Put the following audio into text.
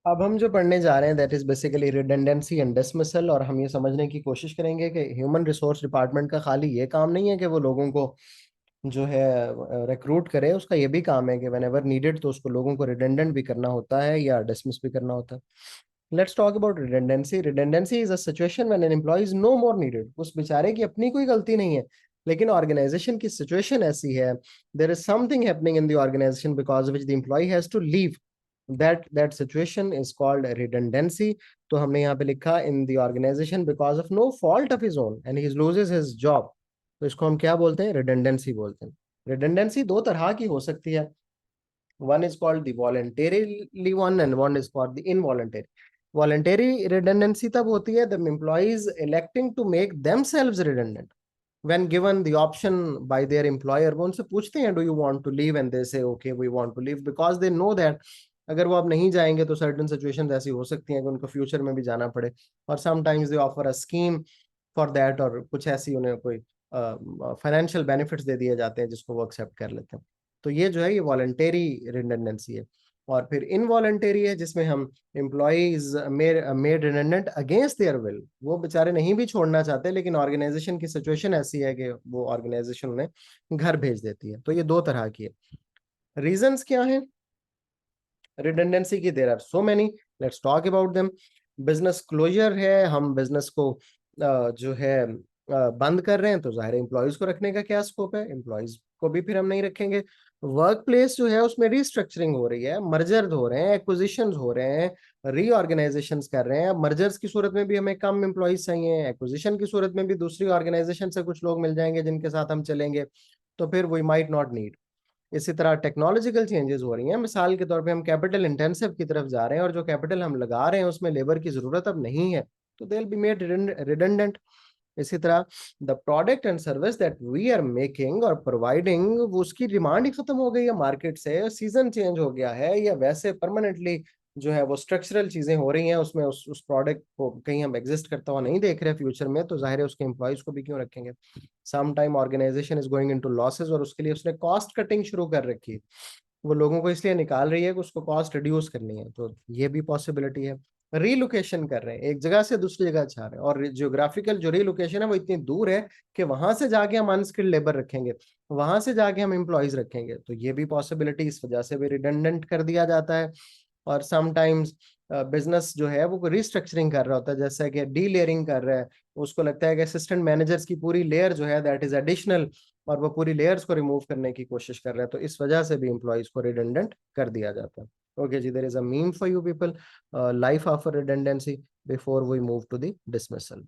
अब हम जो पढ़ने जा रहे हैं that is basically redundancy and dismissal, और हम ये समझने की कोशिश करेंगे कि ह्यूमन रिसोर्स डिपार्टमेंट का खाली ये काम नहीं है कि वो लोगों को जो है रिक्रूट करे, उसका ये भी काम है कि वेन एवर नीडेड तो उसको लोगों को रिडंडेंट भी करना होता है या डिसमिस भी करना होता है। Let's talk about redundancy. Redundancy is a situation when an employee is no more needed. उस बेचारे की अपनी कोई गलती नहीं है, लेकिन ऑर्गेनाइजेशन की सिचुएशन ऐसी है, there is something happening in the organisation because which the employee has to leave, that situation is called redundancy। तो हमने यहाँ पे लिखा in the organisation because of no fault of his own and he loses his job, तो इसको हम क्या बोलते हैं? रिडंडेंसी बोलते हैं। रिडंडेंसी दो तरह की हो सकती है, one is called the voluntarily one and one is called the involuntary। voluntary redundancy तब होती है the employees electing to make themselves redundant when given the option by their employer। वो उनसे पूछते हैं do you want to leave and they say okay we want to leave because they know that अगर वो अब नहीं जाएंगे तो certain situations ऐसी हो सकती हैं कि उनको फ्यूचर में भी जाना पड़े, और sometimes they offer a scheme for that, और कुछ ऐसी उन्हें कोई फाइनेंशियल बेनिफिट्स दे दिए जाते हैं जिसको वो एक्सेप्ट कर लेते हैं। तो ये जो है ये वॉलंटरी रिडंडेंसी है। और फिर इनवॉलंटरी है जिसमें हम employees made redundant against their will, वो बेचारे नहीं भी छोड़ना चाहते लेकिन ऑर्गेनाइजेशन की सिचुएशन ऐसी है कि वो ऑर्गेनाइजेशन उन्हें घर भेज देती है। तो ये दो तरह की है। रीजंस क्या है रिडंडेंसी की? There are so many, let's talk about them. Business closure है, हम बिजनेस को जो है बंद कर रहे हैं, तो जाहिर है एम्प्लॉयज को रखने का क्या स्कोप है? एम्प्लॉयज को भी फिर हम नहीं रखेंगे। वर्क प्लेस जो है उसमें रीस्ट्रक्चरिंग हो रही है, मर्जर हो रहे हैं, एक्विजिशन हो रहे हैं, रीऑर्गेनाइजेशन कर रहे हैं। मर्जर्स की सूरत में भी हमें कम एम्प्लॉयज चाहिए, एक्विजिशन की सूरत में भी दूसरी ऑर्गेनाइजेशन से कुछ लोग मिल जाएंगे जिनके साथ हम चलेंगे, तो फिर वी माइट नॉट नीड। इसी तरह टेक्नोलॉजिकल चेंजेस हो रही हैं, मिसाल के तौर पे हम कैपिटल इंटेंसिव की तरफ जा रहे हैं और जो कैपिटल हम लगा रहे हैं उसमें लेबर की जरूरत अब नहीं है, तो they will be made redundant. इसी तरह the product and service that we are making और प्रोवाइडिंग, वो उसकी डिमांड ही खत्म हो गई है मार्केट से, सीजन चेंज हो गया है, या वैसे परमानेंटली जो है वो स्ट्रक्चरल चीजें हो रही हैं उसमें, उस प्रोडक्ट को कहीं हम एग्जिस्ट करता हुआ नहीं देख रहे फ्यूचर में, तो जाहिर है उसके एम्प्लॉयज को भी क्यों रखेंगे? Some time organisation is going into losses और उसके लिए उसने कॉस्ट कटिंग शुरू कर रखी है, वो लोगों को इसलिए निकाल रही है कि उसको कॉस्ट रिड्यूस करनी है, तो ये भी पॉसिबिलिटी है। रीलोकेशन कर रहे हैं, एक जगह से दूसरी जगह जा रहे हैं, और जियोग्राफिकल जो रीलोकेशन है वो इतनी दूर है कि वहां से जाके हम अनस्किल्ड लेबर रखेंगे, वहां से जाके हम एम्प्लॉयज रखेंगे, तो ये भी पॉसिबिलिटी, इस वजह से भी रिडंडेंट कर दिया जाता है। और समटाइम्स बिजनेस जो है वो रिस्ट्रक्चरिंग कर रहा होता है, जैसा कि डी लेयरिंग कर रहा है, उसको लगता है कि असिस्टेंट मैनेजर्स की पूरी लेयर जो है दैट इज एडिशनल, और वो पूरी लेयर्स को रिमूव करने की कोशिश कर रहे हैं, तो इस वजह से भी एम्प्लॉयज को रिडंडेंट कर दिया जाता है। Okay ji, there is a meme for you people, life of redundancy before we move to the dismissal.